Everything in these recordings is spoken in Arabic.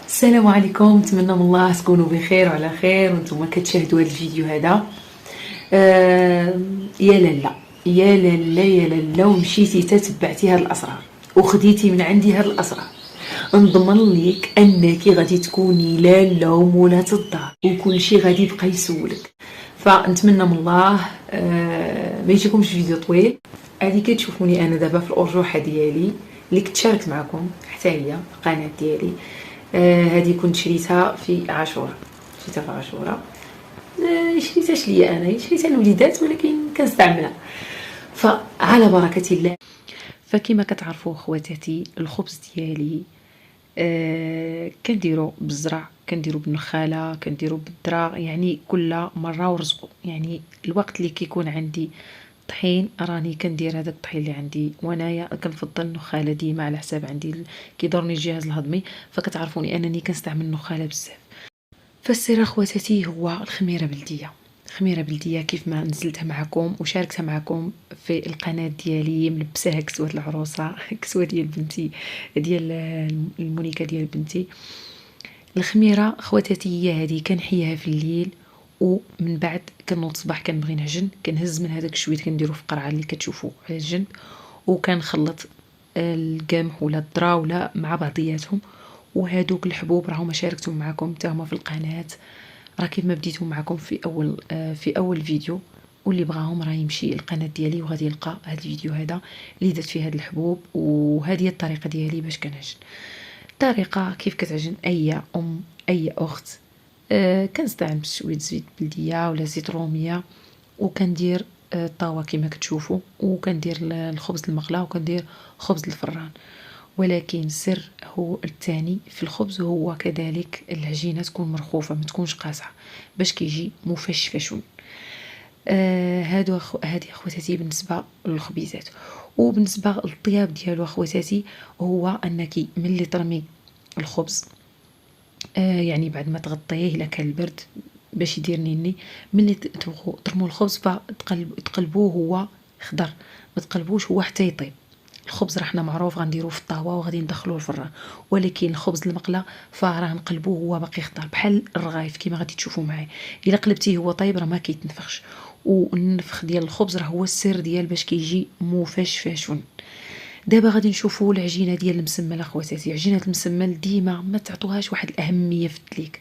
السلام عليكم، نتمنى من الله تكونوا بخير وعلى خير وانتم كتشاهدوا هذا الفيديو هذا. يا لالا يا لالا يا لالا، ومشيتي تتبعتي هاد الاسرار وخديتي من عندي هاد الاسرار، نضمن ليك انك غادي تكوني لالا ومولات الدار وكل شيء غادي يبقى يسولك. فنتمنى من الله ما يجيكمش فيديو طويل. هذه كتشوفوني انا دابا في الارجوحه ديالي اللي كنت شاركت معكم حتى هي القناه ديالي. هذه كنت شريتها في عاشوراء، شريتها في عاشوراء. شريتهاش ليا انا، شريتها للوليدات ولكن كنستعملها. فعلى بركه الله. فكما كتعرفوا خواتاتي، الخبز ديالي كنديرو بالزرع، كنديرو بالنخاله، كنديرو بالدرا، يعني كل مره ورزقو. يعني الوقت اللي كيكون عندي طحين راني كندير هذاك الطحين اللي عندي، وانايا كنفضل النخاله ديما على حساب عندي كيضرني الجهاز الهضمي، فكتعرفوني انني كنستعمل النخاله بزاف. فالسر اخواتاتي هو الخميره بلديه. خميره بلديه كيف ما نزلتها معكم وشاركتها معكم في القناه ديالي، ملبساها كسوه العروسه كسوه ديال بنتي، ديال المونيكا ديال بنتي. الخميره خواتاتي هي هذه، كنحيها في الليل ومن بعد كنوض الصباح كنبغي نعجن، كنهز من هذاك الشويت كنديرو في قرعه اللي كتشوفوا على الجنب، وكنخلط القمح ولا الذره ولا مع بعضياتهم. وهادوك الحبوب راهما شاركتهم معكم حتى هما في القناه، راه كيف ما بديتهم معكم في اول فيديو، واللي بغاهم راه يمشي القناه ديالي وغادي يلقى هذا الفيديو هذا اللي درت فيه هاد الحبوب. وهذه هي الطريقه ديالي باش كنعجن. الطريقه كيف كتعجن اي ام اي اخت. كنستعمل شويه زيت بلديه ولا زيت روميه، وكندير الطاوه كما كتشوفوا، وكندير الخبز المقلى، وكندير خبز الفران. ولكن السر هو الثاني في الخبز، هو كذلك العجينه تكون مرخوفه ما تكونش قاصحه باش كيجي مفشفش. هذه اخواتاتي بالنسبه للخبيزات. وبالنسبه للطياب ديالو اخواتاتي، هو انك ملي ترمي الخبز، يعني بعد ما تغطيه الا كان البرد باش يدير نيني، ملي تبغوا ترموا الخبز فتقلبوه هو خضر، ما تقلبوش هو حتى يطيب. الخبز راه حنا معروف غنديروه في الطاوه وغادي ندخلوه الفران، ولكن الخبز المقلى فراه نقلبوه هو باقي خضر بحال الرغايف كما غادي تشوفوا معايا. الا قلبتيه هو طيب راه ما كيتنفخش، والنفخ ديال الخبز راه هو السر ديال باش كيجي مفشفش. دابا غادي نشوفوا العجينه ديال المسمل اخواتاتي. عجينه المسمل ديما ما تعطوهاش واحد الاهميه في الدليك،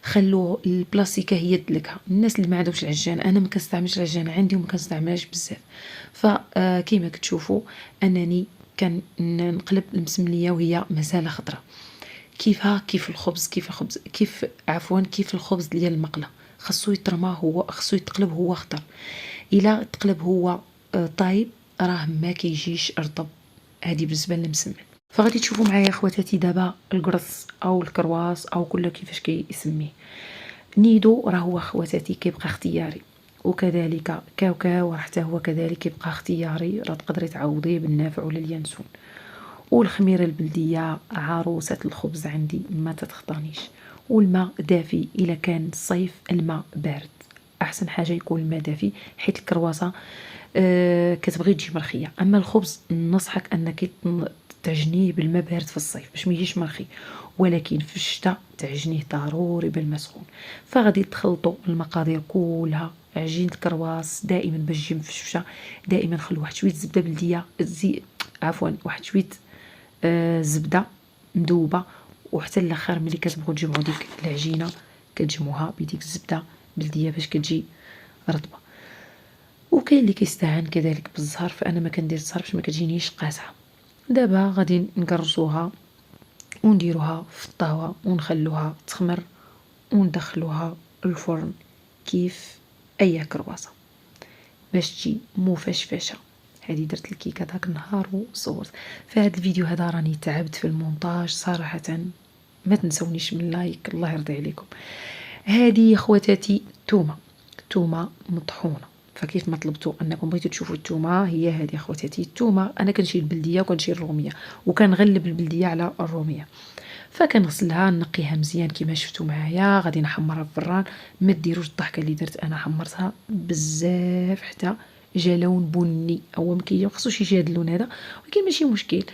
خلوا البلاستيكه هي الدلكها. الناس اللي ما عندهمش العجان، انا ما كنستعملش العجان عندي وما كنستعملهاش بزاف. فكيما كتشوفوا انني كنقلب المسمليه وهي مازال خضراء، كيفها كيف الخبز، كيف الخبز ديال المقله. خاصو يترمى هو، خاصو يتقلب هو خضر. الا تقلب هو طايب راه ما كيجيش رطب. هذه بالنسبه للمسمن. فغادي تشوفوا معايا اخواتاتي دابا القرص او الكرواس او كل كيفاش كيسميه. نيدو راه هو اخواتاتي كيبقى اختياري، وكذلك كاوكاو راه حتى هو كذلك كيبقى اختياري، راه تقدري تعوضيه بالنافع ولا اليانسون. والخميره البلديه عروسه الخبز عندي ما تتخطانيش. والماء دافي، الا كان الصيف الماء بارد احسن حاجه يكون الماء دافي، حيت الكرواسه كتبغي تجي مرخيه. اما الخبز ننصحك انك تعجنيه بالماء بارد في الصيف باش ما يجيش مرخي، ولكن في الشتاء تعجنيه ضروري بالماء سخون. فغادي تخلطوا المقادير كلها. عجينه الكرواس دائما باش تجي مفشفشه دائما خلوا واحد شويه زبده بلديه، واحد شويه زبده مذوبه، وحتى الاخر ملي كتبغوا تجمعوا ديك العجينه كتجمعوها بديك الزبده بلديه باش كتجي رطبه. وكاين اللي كيستعان كذلك بالزهر، فانا ما كندير الزهر باش ما كتجينيش قاصحه. دابا غادي نقرصوها ونديروها في الطاوه ونخلوها تخمر وندخلوها الفرن كيف اي كرواسه باش تجي مفشفشه. هذه درت الكيكه داك النهار وصورت. في هذا الفيديو هذا راني تعبت في المونتاج صراحه، ما تنسونيش من لايك الله يرضي عليكم. هذه اخواتاتي تومه مطحونه. فكيف ما طلبتوا انكم بغيتوا تشوفوا التومه، هي هذه اخواتاتي التومه. انا كنشيل البلديه وكنشيل الروميه، وكنغلب البلديه على الروميه. فكنغسلها نقيها مزيان كما شفتوا معايا. غادي نحمرها في الفران. ما ديروش الضحكه اللي درت انا، حمرتها بزاف حتى جا لون بني. هو ما خصوش يجي هذا اللون هذا، ولكن ماشي مشكل،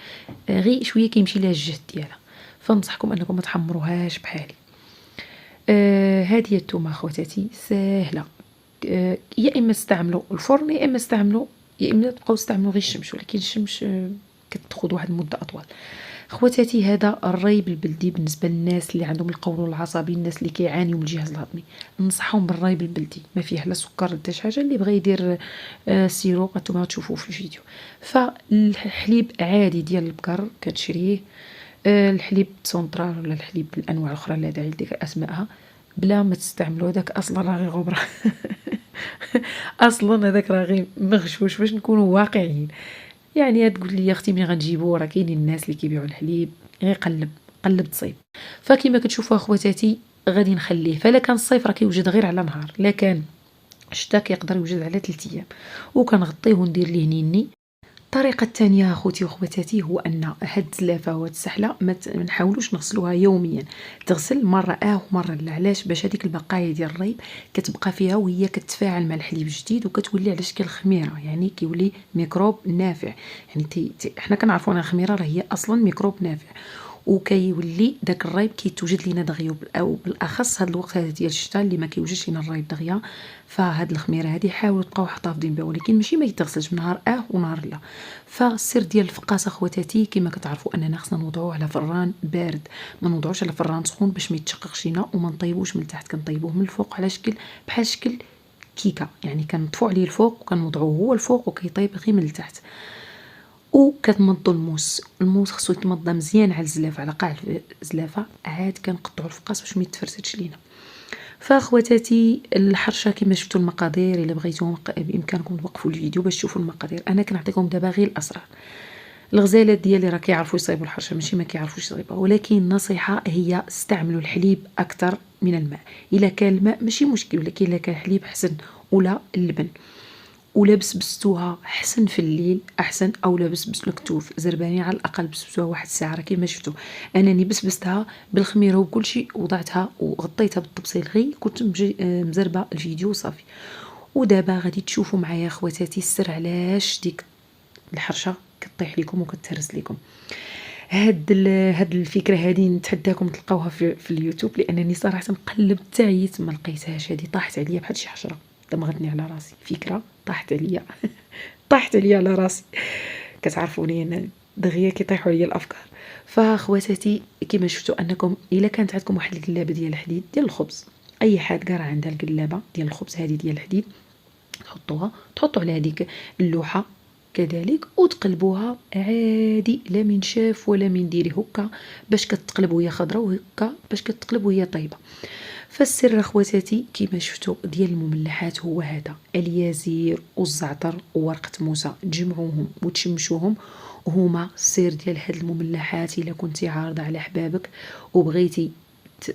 غير شويه كيمشي لها الجهد ديالها. فننصحكم انكم ما تحمروهاش بحالي. هذه هي التومه خواتاتي ساهله. يا اما تستعملوا الفرن يا اما تبقاو تستعملوا غير الشمش، ولكن الشمس كتاخذ واحد المده اطول. خواتاتي هذا الري بالبلدي بالنسبه للناس اللي عندهم القولون العصبي، الناس اللي كيعانيوا من الجهاز الهضمي، ننصحهم بالري بالبلدي، ما فيه لا سكر حتى شي حاجه. اللي بغى يدير سيروب انتما تشوفوه في الفيديو. فالحليب عادي ديال البقر كتشريه، الحليب سونطرال ولا الحليب بالانواع الاخرى لا داعي لذكر اسمائها، بلا ما تستعملوا هذاك اصلا راه غير غبره. اصلا هذاك راه غير مغشوش باش نكونوا واقعيين. يعني تقول لي اختي ملي غنجيبو راه كاينين الناس اللي كيبيعوا الحليب غير قلب تصيب. فكما كتشوفوا اخواتاتي غادي نخليه، فلا كان الصيف راه كيوجد غير على نهار، لا كان الشتا كيقدر يوجد على 3 ايام، وكنغطيه وندير ليه نيني. الطريقه الثانيه اخوتي واخواتاتي هو ان هاد الزلافه وهاد السحله ما نحاولوش نغسلوها يوميا، تغسل مره ومره لا. علاش؟ باش هذيك البقايا ديال الريب كتبقى فيها وهي كتفاعل مع الحليب الجديد وكتولي على شكل خميره، يعني كيولي ميكروب نافع. يعني حنا كنعرفوا ان الخميره راه هي اصلا ميكروب نافع، وكيولي داك الريب كيتوجد لينا دغيا، او بالاخص هذا الوقت هذا ديال الشتاء اللي ما كيوجدش لينا الريب دغيا. فهاد الخميره هذه حاولوا تبقاو حافظين بها، ولكن ماشي ما يتغسلش نهار ونهار لا. فالسر ديال الفقاس اخواتاتي كما كتعرفوا اننا خصنا نوضعوه على فران بارد، ما نوضعوش على فران سخون باش ما يتشققش لينا، وما نطيبوش من تحت، كنطيبوه من الفوق على شكل بحال شكل كيكه، يعني كنطفوا عليه الفوق وكنوضعوه هو الفوق وكيطيب غير من التحت. وكتمضوا الموس خصو يتمضى مزيان على الزلافه، على قاع الزلافه، عاد كنقطعوا الفقاس باش ما يتفرسدش لينا. فاخواتاتي الحرشه كما شفتوا المقادير، الا بغيتوهم بامكانكم توقفوا الفيديو باش تشوفوا المقادير. انا كنعطيكم دابا غير الاسرار. الغزالات ديالي راه كيعرفوا يصايبوا الحرشه، ماشي ما كيعرفوش يصايبوها، ولكن النصيحه هي استعملوا الحليب اكثر من الماء. الا كان الماء ماشي مشكل، ولكن الا كان الحليب حسن، ولا اللبن، ولا بسبستوها حسن في الليل احسن، او لا بسبس الكتوف زرباني على الاقل بسبسوها 1 ساعه. راه كيما شفتوا انني بسبستها بالخميره وكل شيء، وضعتها وغطيتها بالطبسيل غي كنت مزربه الفيديو صافي. ودابا غادي تشوفوا معايا اخواتاتي السر علاش ديك الحرشه كطيح لكم وكتهرس لكم. هاد الفكره هذه نتحداكم تلقاوها في اليوتيوب، لانني صراحه قلبت تعيت ما لقيتهاش. هذه طاحت عليا بحال شي حشره، دمغتني على راسي. فكره طاحت عليا طاحت عليا على راسي. كتعرفوني انا دغيا كيطيحوا عليا الافكار. فاخواتاتي كما شفتوا انكم الا كانت عندكم واحد القلابه ديال الحديد ديال الخبز، اي حد كاع عندها القلابه ديال الخبز هذه ديال الحديد، تحطوا على هذيك اللوحه كذلك وتقلبوها عادي، لا من شاف ولا من ديري هكا باش كتقلب وهي خضراء، وهكا باش كتقلب وهي طيبه. فالسر اخواتاتي كما شفتوا ديال المملحات هو هذا: اليازير والزعتر وورقه موسى، تجمعوهم وتشمشوهم، هما السر ديال هاد المملحات. الا كنتي عارضه على حبابك وبغيتي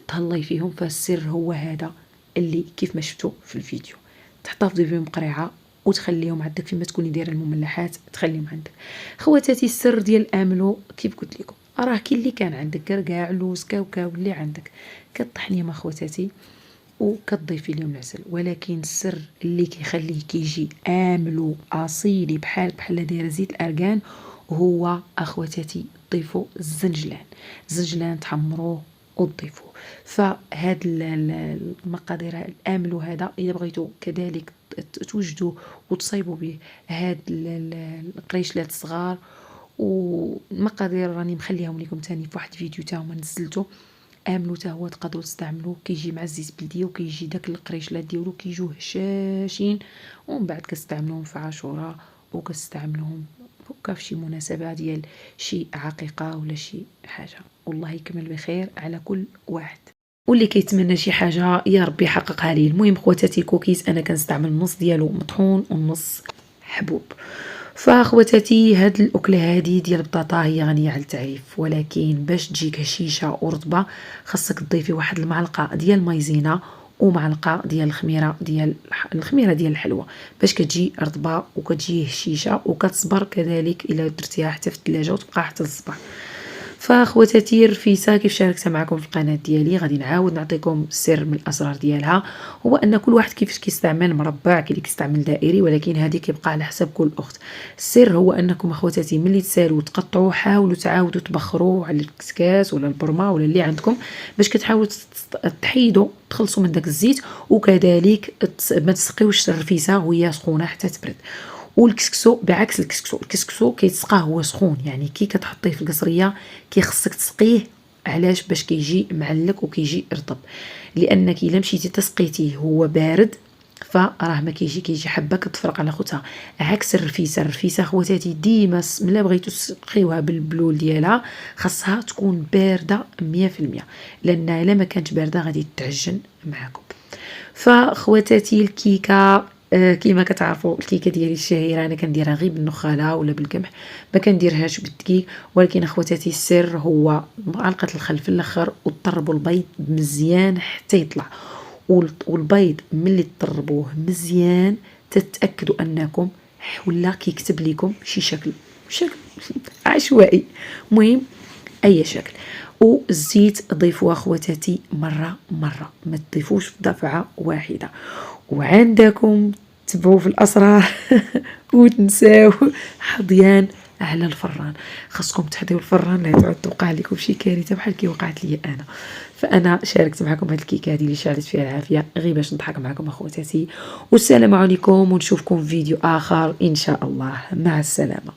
تهلاي فيهم، فالسر هو هذا اللي كيف ما شفتوا في الفيديو. تحتفظي بهم قريعه وتخليهم عندك فيما تكوني دايره المملحات، تخليهم عندك. خواتاتي السر ديال الاملو كيف قلت لكم، راه كاين اللي كان عندك كركاع لوز كاوكاو اللي عندك كطحنيه ما خواتاتي وكتضيفي لهم العسل، ولكن السر اللي كيخليه كيجي املو اصيلي بحال دايره زيت الارغان هو اخواتاتي ضيفوا الزنجلان تحمروه وتضيفوه. فهاد المقادير الاملو هذا اذا بغيتوا كذلك توجدوا وتصايبوا به هاد القريشلات الصغار، والمقادير راني مخليهم لكم تاني في واحد فيديو تاعهم نزلته. املو تا هو تقدروا تستعملوه، كيجي مع الزيت بلديه وكيجي داك القريشلات ديالو كيجيو هشاشين، ومن بعد كتستعملوهم في عاشوراء وكتستعملوهم هكا في شي مناسبه ديال شي عقيقه ولا شي حاجه. والله يكمل بخير على كل واحد، واللي كيتمنى شي حاجه يا ربي يحققها ليه. المهم خواتاتي الكوكيز انا كنستعمل نص ديالو مطحون ونص حبوب. فاخواتاتي هاد الاكله هذه ديال البطاطا هي غنيه على التعريف، ولكن باش تجيك هشيشه ورطبه خاصك تضيفي واحد المعلقه ديال المايزينا ومعلقه ديال الخميره ديال الحلوى باش كتجي رطبه وكتجي هشيشه، وكتصبر كذلك الا درتيها حتى في الثلاجه وتبقى حتى الصباح. فاخواتاتي الرفيسه كيف شاركتها معكم في القناه ديالي، غادي نعاود نعطيكم سر من الاسرار ديالها، هو ان كل واحد كيفاش كيستعمل مربع، كاين اللي كيستعمل دائري، ولكن هذه كيبقى على حسب كل اخت. السر هو انكم اخواتاتي ملي تسالوا تقطعوا حاولوا تعاودوا تبخروا على الكسكاس ولا البرمه ولا اللي عندكم، باش كتحاولوا تحيدوا تخلصوا من داك الزيت، وكذلك ما تسقيوش الرفيسه وهي سخونه حتى تبرد. والكسكسو بعكس الكسكسو كيتسقى هو سخون، يعني كي كتحطيه في القصريه كيخصك تسقيه. علاش؟ باش كيجي معلك وكيجي رطب، لانك الا مشيتي تسقيتيه هو بارد فراه ما كيجي حبه كتفرق على خوتها. عكس الرفيسه خواتاتي ديما ملي بغيتو تسقيوها بالبلول ديالها خاصها تكون بارده 100%، لان الا ما كانت بارده غادي تعجن معكم. فاخواتاتي الكيكه كيما كتعرفوا الكيكه ديالي الشهيره انا كنديرها غير بالنخاله ولا بالقمح، ما كنديرهاش بالدقيق. ولكن اخواتاتي السر هو معلقه الخل في الاخر، وتطربوا البيض مزيان حتى يطلع. والبيض ملي تطربوه مزيان تتاكدوا انكم ولا كيكتب لكم شي شكل عشوائي، المهم اي شكل. والزيت ضيفوه اخواتاتي مره ما تضيفوش دفعه واحده. وعندكم تبعوا في الاسرار وتنساو حضيان على الفران، خاصكم تحضيو الفران لا تعود توقع لكم شي كارثه بحال كي وقعت لي انا. فانا شاركت معكم هذه الكيكه هذه اللي شعلت فيها العافيه غير باش نضحك معكم اخواتاتي. والسلام عليكم، ونشوفكم في فيديو اخر ان شاء الله. مع السلامه.